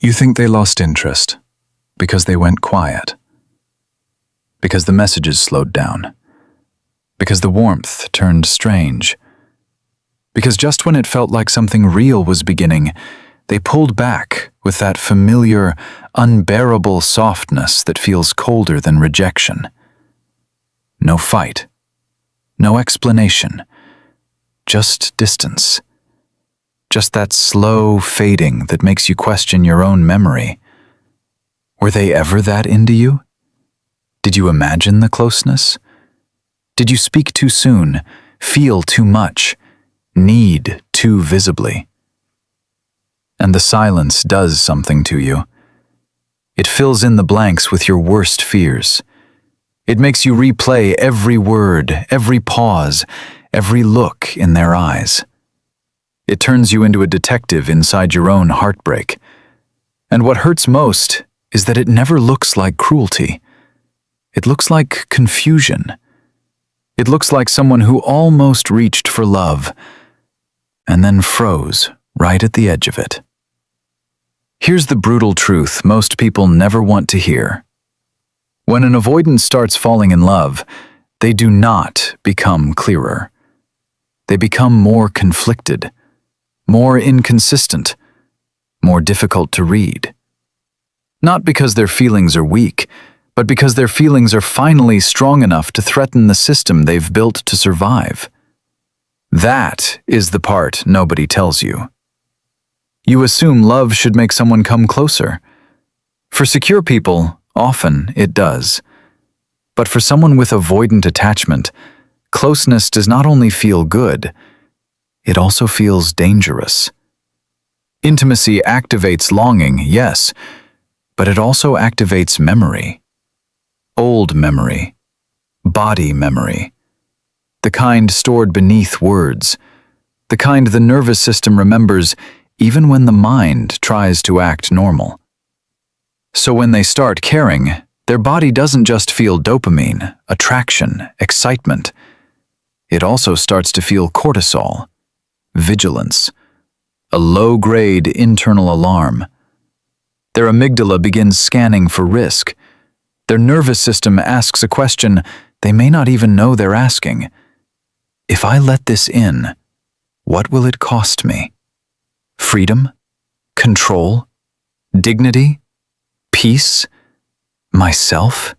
You think they lost interest because they went quiet, because the messages slowed down, because the warmth turned strange, because just when it felt like something real was beginning, they pulled back with that familiar, unbearable softness that feels colder than rejection. No fight, no explanation, just distance. Just that slow fading that makes you question your own memory. Were they ever that into you? Did you imagine the closeness? Did you speak too soon, feel too much, need too visibly? And the silence does something to you. It fills in the blanks with your worst fears. It makes you replay every word, every pause, every look in their eyes. It turns you into a detective inside your own heartbreak. And what hurts most is that it never looks like cruelty. It looks like confusion. It looks like someone who almost reached for love and then froze right at the edge of it. Here's the brutal truth most people never want to hear. When an avoidant starts falling in love, they do not become clearer. They become more conflicted, more inconsistent, more difficult to read. Not because their feelings are weak, but because their feelings are finally strong enough to threaten the system they've built to survive. That is the part nobody tells you. You assume love should make someone come closer. For secure people, often it does. But for someone with avoidant attachment, closeness does not only feel good, it also feels dangerous. Intimacy activates longing, yes, but it also activates memory. Old memory, body memory, the kind stored beneath words, the kind the nervous system remembers even when the mind tries to act normal. So when they start caring, their body doesn't just feel dopamine, attraction, excitement. It also starts to feel cortisol, vigilance, a low-grade internal alarm. Their amygdala begins scanning for risk. Their nervous system asks a question they may not even know they're asking. If I let this in, what will it cost me? Freedom? Control? Dignity? Peace? Myself?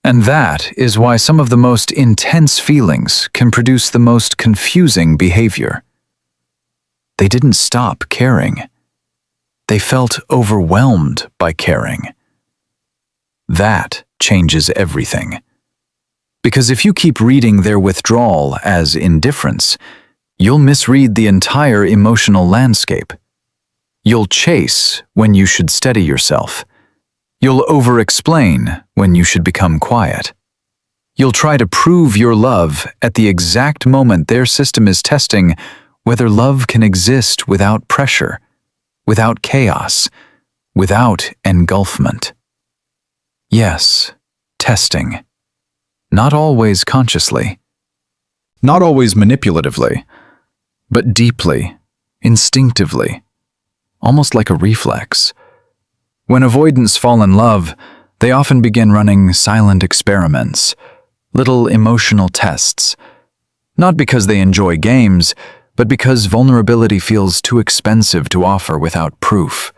And that is why some of the most intense feelings can produce the most confusing behavior. They didn't stop caring. They felt overwhelmed by caring. That changes everything. Because if you keep reading their withdrawal as indifference, you'll misread the entire emotional landscape. You'll chase when you should steady yourself. You'll over-explain when you should become quiet. You'll try to prove your love at the exact moment their system is testing whether love can exist without pressure, without chaos, without engulfment. Yes, testing. Not always consciously. Not always manipulatively, but deeply, instinctively, almost like a reflex. When avoidants fall in love, they often begin running silent experiments, little emotional tests, not because they enjoy games, but because vulnerability feels too expensive to offer without proof.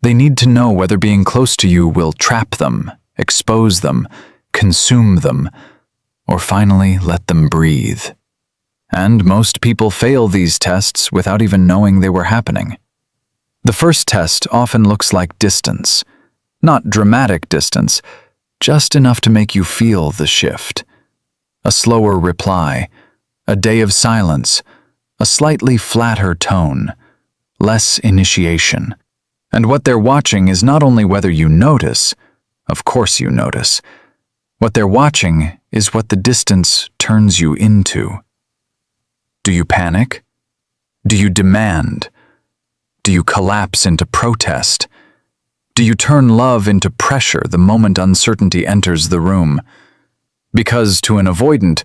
They need to know whether being close to you will trap them, expose them, consume them, or finally let them breathe. And most people fail these tests without even knowing they were happening. The first test often looks like distance, not dramatic distance, just enough to make you feel the shift. A slower reply, a day of silence, a slightly flatter tone, less initiation. And what they're watching is not only whether you notice, of course you notice. What they're watching is what the distance turns you into. Do you panic? Do you demand? Do you collapse into protest? Do you turn love into pressure the moment uncertainty enters the room? Because to an avoidant,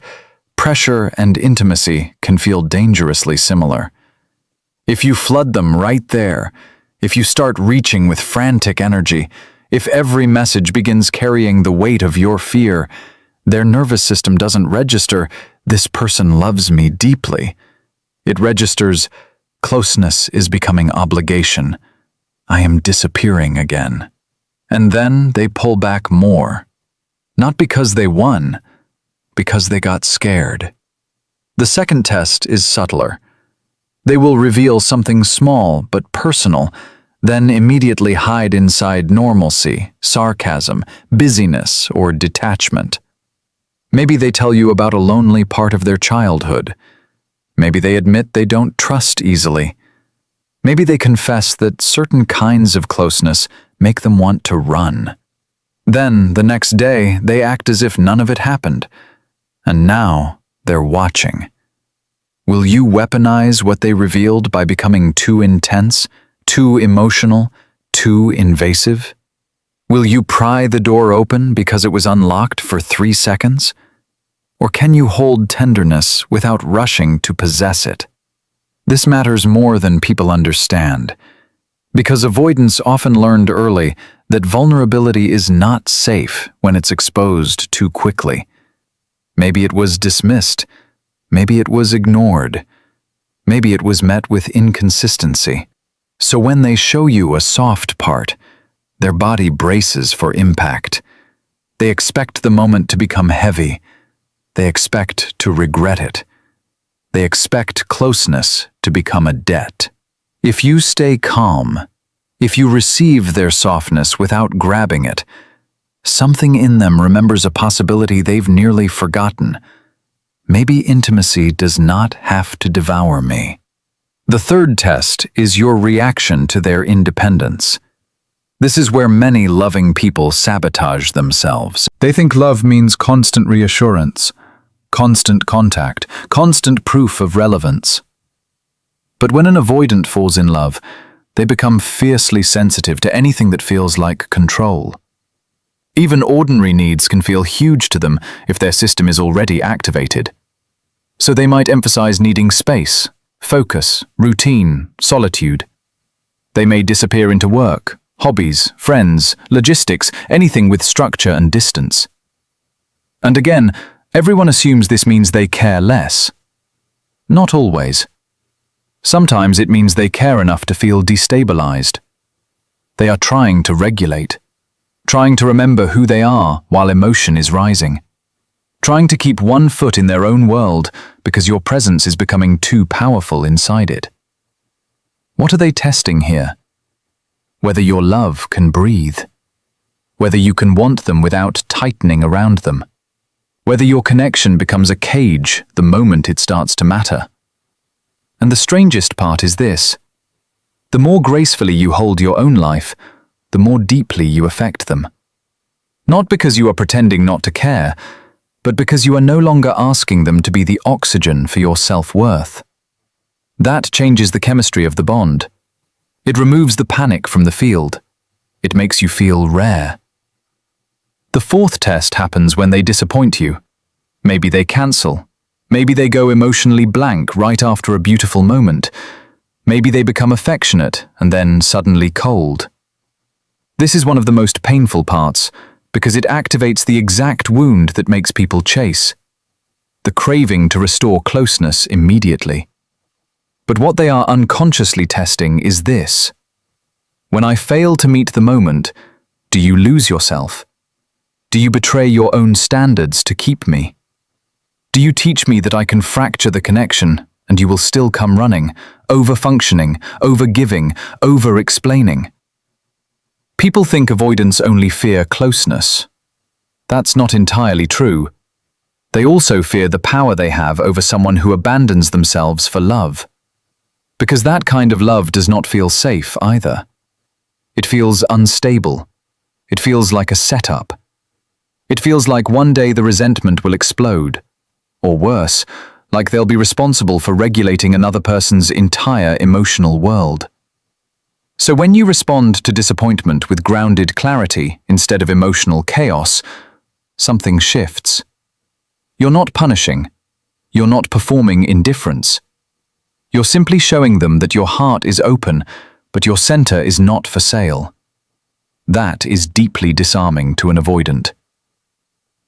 pressure and intimacy can feel dangerously similar. If you flood them right there, if you start reaching with frantic energy, if every message begins carrying the weight of your fear, their nervous system doesn't register, "This person loves me deeply." It registers, "Closeness is becoming obligation. I am disappearing again." And then they pull back more. Not because they won, because they got scared. The second test is subtler. They will reveal something small but personal, then immediately hide inside normalcy, sarcasm, busyness, or detachment. Maybe they tell you about a lonely part of their childhood. Maybe they admit they don't trust easily. Maybe they confess that certain kinds of closeness make them want to run. Then, the next day, they act as if none of it happened. And now, they're watching. Will you weaponize what they revealed by becoming too intense, too emotional, too invasive? Will you pry the door open because it was unlocked for 3 seconds? Or can you hold tenderness without rushing to possess it? This matters more than people understand, because avoidants often learned early that vulnerability is not safe when it's exposed too quickly. Maybe it was dismissed. Maybe it was ignored. Maybe it was met with inconsistency. So when they show you a soft part, their body braces for impact. They expect the moment to become heavy. They expect to regret it. They expect closeness to become a debt. If you stay calm, if you receive their softness without grabbing it, something in them remembers a possibility they've nearly forgotten. Maybe intimacy does not have to devour me. The third test is your reaction to their independence. This is where many loving people sabotage themselves. They think love means constant reassurance, constant contact, constant proof of relevance. But when an avoidant falls in love, they become fiercely sensitive to anything that feels like control. Even ordinary needs can feel huge to them if their system is already activated. So they might emphasize needing space, focus, routine, solitude. They may disappear into work, hobbies, friends, logistics, anything with structure and distance. And again, everyone assumes this means they care less. Not always. Sometimes it means they care enough to feel destabilized. They are trying to regulate, trying to remember who they are while emotion is rising, trying to keep one foot in their own world because your presence is becoming too powerful inside it. What are they testing here? Whether your love can breathe, whether you can want them without tightening around them, whether your connection becomes a cage the moment it starts to matter. And the strangest part is this: the more gracefully you hold your own life, the more deeply you affect them. Not because you are pretending not to care, but because you are no longer asking them to be the oxygen for your self-worth. That changes the chemistry of the bond. It removes the panic from the field. It makes you feel rare. The fourth test happens when they disappoint you. Maybe they cancel. Maybe they go emotionally blank right after a beautiful moment. Maybe they become affectionate and then suddenly cold. This is one of the most painful parts because it activates the exact wound that makes people chase. The craving to restore closeness immediately. But what they are unconsciously testing is this: when I fail to meet the moment, do you lose yourself? Do you betray your own standards to keep me? Do you teach me that I can fracture the connection and you will still come running, over-functioning, over-giving, over-explaining? People think avoidants only fear closeness. That's not entirely true. They also fear the power they have over someone who abandons themselves for love. Because that kind of love does not feel safe either. It feels unstable. It feels like a setup. It feels like one day the resentment will explode. Or worse, like they'll be responsible for regulating another person's entire emotional world. So when you respond to disappointment with grounded clarity instead of emotional chaos, something shifts. You're not punishing. You're not performing indifference. You're simply showing them that your heart is open, but your center is not for sale. That is deeply disarming to an avoidant.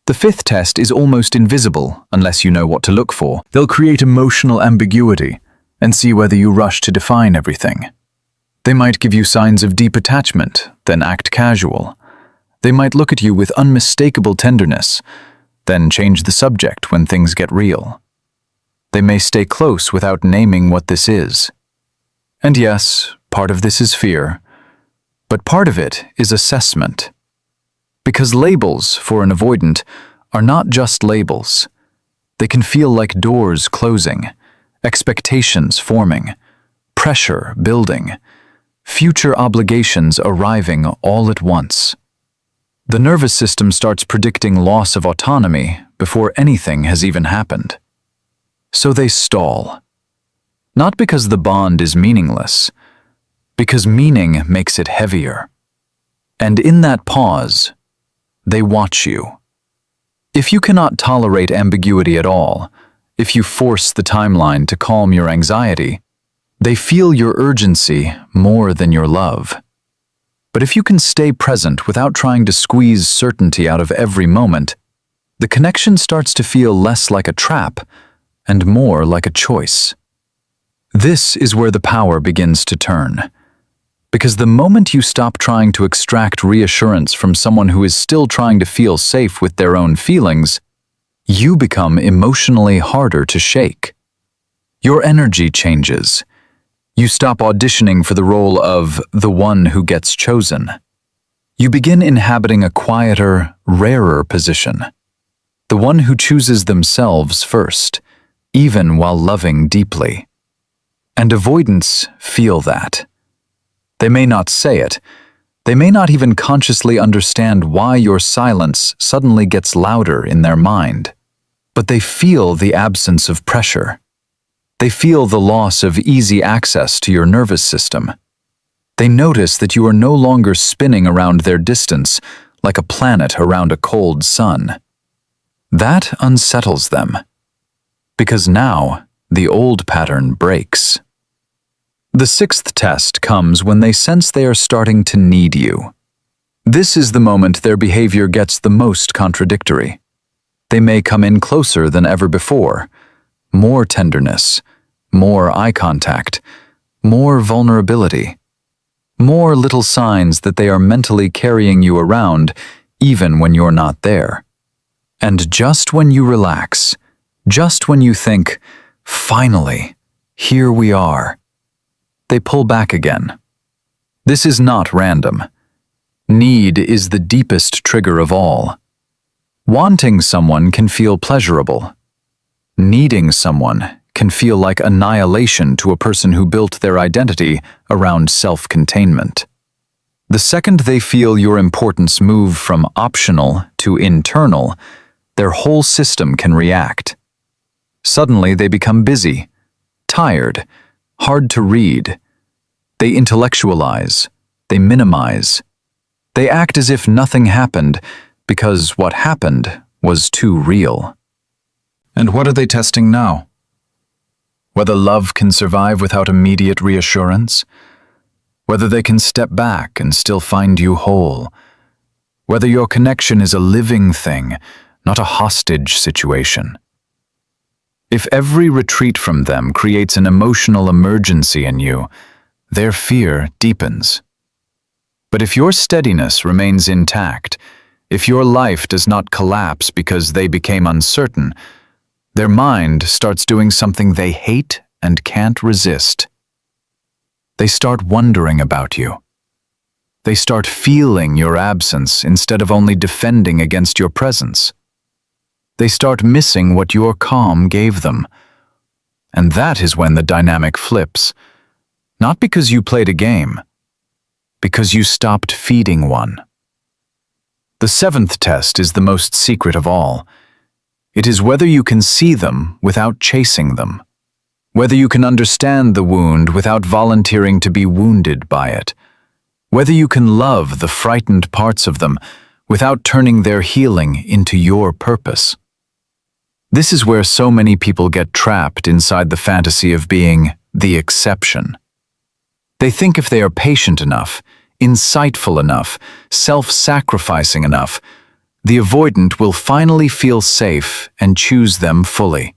The fifth test is almost invisible unless you know what to look for. They'll create emotional ambiguity and see whether you rush to define everything. They might give you signs of deep attachment, then act casual. They might look at you with unmistakable tenderness, then change the subject when things get real. They may stay close without naming what this is. And yes, part of this is fear, but part of it is assessment. Because labels for an avoidant are not just labels. They can feel like doors closing, expectations forming, pressure building, future obligations arriving all at once. The nervous system starts predicting loss of autonomy before anything has even happened. So they stall. Not because the bond is meaningless, because meaning makes it heavier. And in that pause, they watch you. If you cannot tolerate ambiguity at all, if you force the timeline to calm your anxiety, they feel your urgency more than your love. But if you can stay present without trying to squeeze certainty out of every moment, the connection starts to feel less like a trap and more like a choice. This is where the power begins to turn. Because the moment you stop trying to extract reassurance from someone who is still trying to feel safe with their own feelings, you become emotionally harder to shake. Your energy changes. You stop auditioning for the role of the one who gets chosen. You begin inhabiting a quieter, rarer position. The one who chooses themselves first, even while loving deeply. And avoidants feel that. They may not say it. They may not even consciously understand why your silence suddenly gets louder in their mind. But they feel the absence of pressure. They feel the loss of easy access to your nervous system. They notice that you are no longer spinning around their distance like a planet around a cold sun. That unsettles them. Because now, the old pattern breaks. The sixth test comes when they sense they are starting to need you. This is the moment their behavior gets the most contradictory. They may come in closer than ever before. More tenderness, more eye contact, more vulnerability. More little signs that they are mentally carrying you around even when you're not there. And just when you relax, just when you think, finally, here we are, they pull back again. This is not random. Need is the deepest trigger of all. Wanting someone can feel pleasurable. Needing someone can feel like annihilation to a person who built their identity around self-containment. The second they feel your importance move from optional to internal, their whole system can react. Suddenly they become busy, tired, hard to read. They intellectualize, they minimize. They act as if nothing happened because what happened was too real. And what are they testing now? Whether love can survive without immediate reassurance? Whether they can step back and still find you whole? Whether your connection is a living thing, not a hostage situation? If every retreat from them creates an emotional emergency in you, their fear deepens. But if your steadiness remains intact, if your life does not collapse because they became uncertain, their mind starts doing something they hate and can't resist. They start wondering about you. They start feeling your absence instead of only defending against your presence. They start missing what your calm gave them. And that is when the dynamic flips. Not because you played a game, because you stopped feeding one. The seventh test is the most secret of all. It is whether you can see them without chasing them. Whether you can understand the wound without volunteering to be wounded by it. Whether you can love the frightened parts of them without turning their healing into your purpose. This is where so many people get trapped inside the fantasy of being the exception. They think if they are patient enough, insightful enough, self-sacrificing enough, the avoidant will finally feel safe and choose them fully.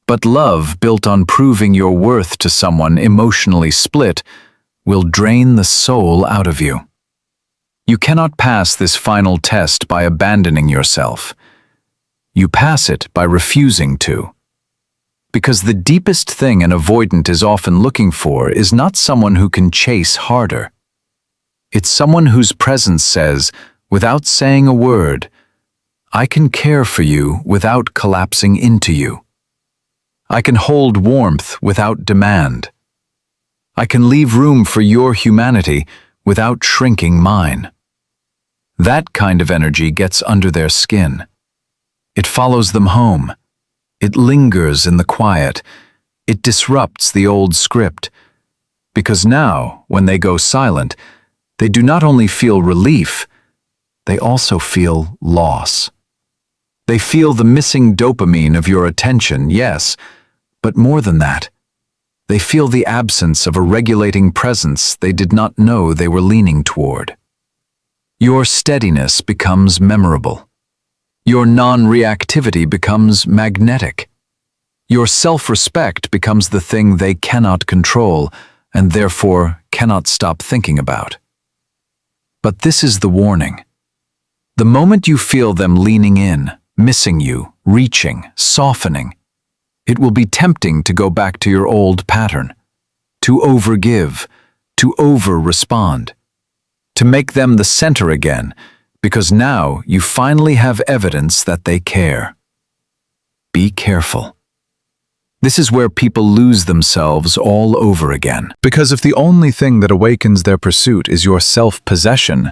But love built on proving your worth to someone emotionally split will drain the soul out of you. You cannot pass this final test by abandoning yourself. You pass it by refusing to. Because the deepest thing an avoidant is often looking for is not someone who can chase harder. It's someone whose presence says, without saying a word, I can care for you without collapsing into you. I can hold warmth without demand. I can leave room for your humanity without shrinking mine. That kind of energy gets under their skin. It follows them home. It lingers in the quiet. It disrupts the old script. Because now, when they go silent, they do not only feel relief, they also feel loss. They feel the missing dopamine of your attention, yes, but more than that. They feel the absence of a regulating presence they did not know they were leaning toward. Your steadiness becomes memorable. Your non-reactivity becomes magnetic. Your self-respect becomes the thing they cannot control and therefore cannot stop thinking about. But this is the warning. The moment you feel them leaning in, missing you, reaching, softening, it will be tempting to go back to your old pattern, to overgive, to over-respond, to make them the center again, because now you finally have evidence that they care. Be careful. This is where people lose themselves all over again. Because if the only thing that awakens their pursuit is your self-possession,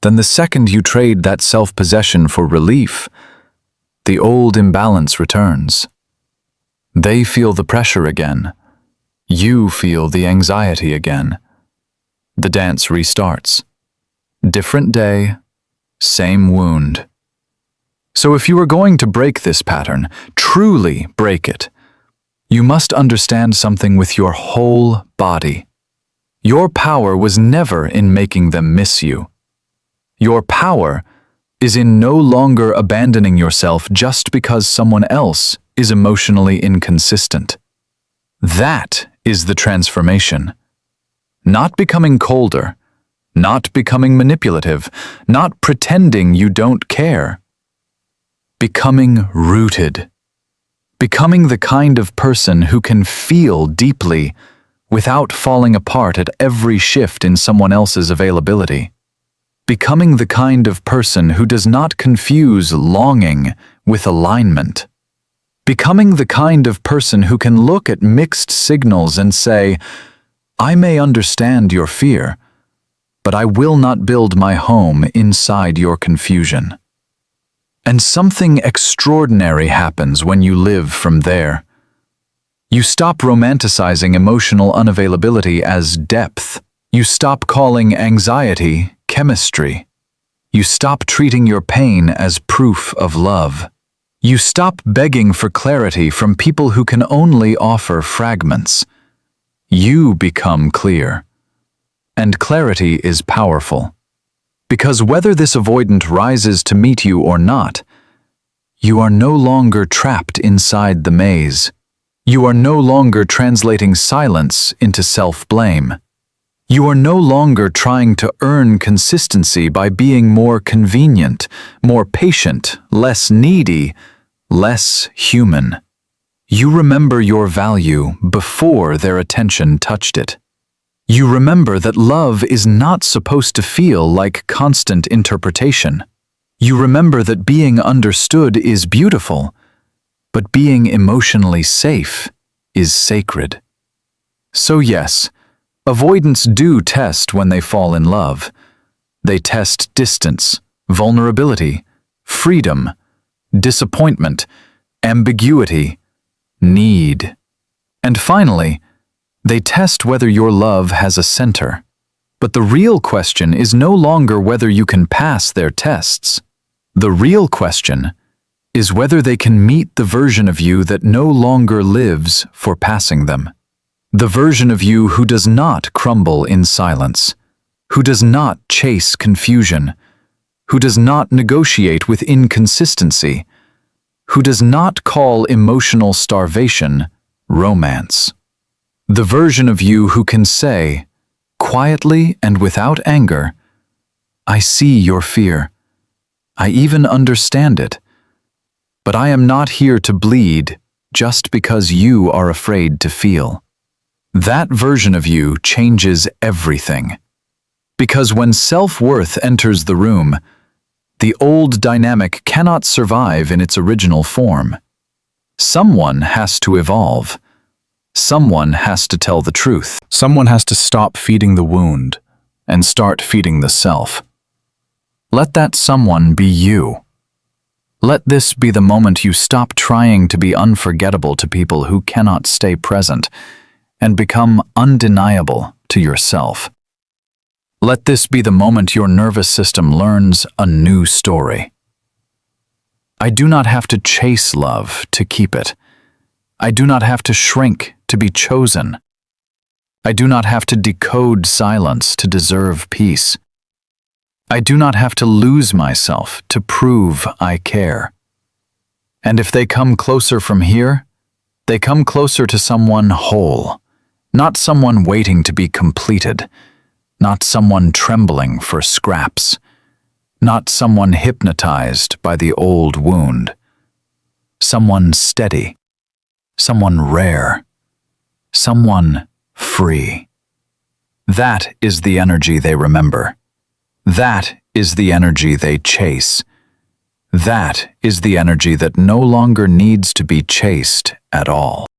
then the second you trade that self-possession for relief, the old imbalance returns. They feel the pressure again. You feel the anxiety again. The dance restarts. Different day, same wound. So if you are going to break this pattern, truly break it, you must understand something with your whole body. Your power was never in making them miss you. Your power is in no longer abandoning yourself just because someone else is emotionally inconsistent. That is the transformation. Not becoming colder, not becoming manipulative, not pretending you don't care. Becoming rooted. Becoming the kind of person who can feel deeply without falling apart at every shift in someone else's availability. Becoming the kind of person who does not confuse longing with alignment. Becoming the kind of person who can look at mixed signals and say, I may understand your fear, but I will not build my home inside your confusion. And something extraordinary happens when you live from there. You stop romanticizing emotional unavailability as depth. You stop calling anxiety chemistry. You stop treating your pain as proof of love. You stop begging for clarity from people who can only offer fragments. You become clear. And clarity is powerful. Because whether this avoidant rises to meet you or not, you are no longer trapped inside the maze. You are no longer translating silence into self-blame. You are no longer trying to earn consistency by being more convenient, more patient, less needy, less human. You remember your value before their attention touched it. You remember that love is not supposed to feel like constant interpretation. You remember that being understood is beautiful, but being emotionally safe is sacred. So yes, avoidants do test when they fall in love. They test distance, vulnerability, freedom, disappointment, ambiguity, need. And finally, they test whether your love has a center. But the real question is no longer whether you can pass their tests. The real question is whether they can meet the version of you that no longer lives for passing them. The version of you who does not crumble in silence, who does not chase confusion, who does not negotiate with inconsistency, who does not call emotional starvation romance. The version of you who can say, quietly and without anger, I see your fear. I even understand it. But I am not here to bleed just because you are afraid to feel. That version of you changes everything. Because when self-worth enters the room, the old dynamic cannot survive in its original form. Someone has to evolve. Someone has to tell the truth. Someone has to stop feeding the wound and start feeding the self. Let that someone be you. Let this be the moment you stop trying to be unforgettable to people who cannot stay present and become undeniable to yourself. Let this be the moment your nervous system learns a new story. I do not have to chase love to keep it. I do not have to shrink to be chosen. I do not have to decode silence to deserve peace. I do not have to lose myself to prove I care. And if they come closer from here, they come closer to someone whole, not someone waiting to be completed, not someone trembling for scraps, not someone hypnotized by the old wound. Someone steady, someone rare, someone free. That is the energy they remember. That is the energy they chase. That is the energy that no longer needs to be chased at all.